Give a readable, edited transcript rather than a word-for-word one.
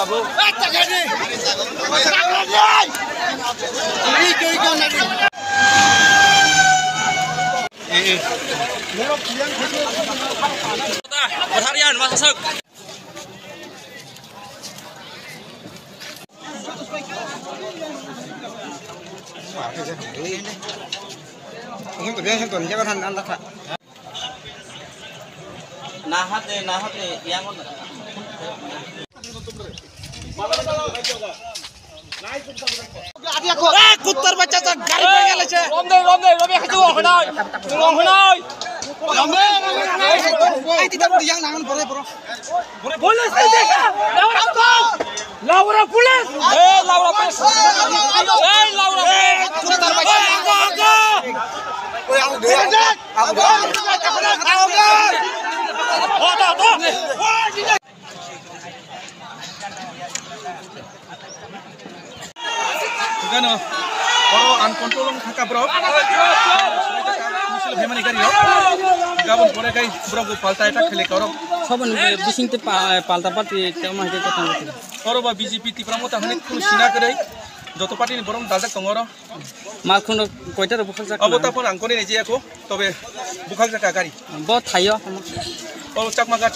babu. Harian Mas Asok. Nahat yang कुत्तर बच्चा तो गाड़ी पे गेले छे रोम खाजू हनाय तुम हनाय रमदे आई ती तब दियां नांगन परे पुलिस देखा लावरा पुलिस कुत्तर बच्चा ओए आओ दे Gano, kalau uncontrolled thaka bro, misil bhemani kari ho, gabon pore kai bro ko palta eta khele karo. Soban bising te palta party tema ke kotha hote. Karo ba BJP tipramota hanik kun sina kare, joto party ni borom daldak tongoro. Malkhun koita bukhal jak. Abota pon angkoni neje ako, tobe bukhal jak kari. Bo thayo. Oh chakmagat.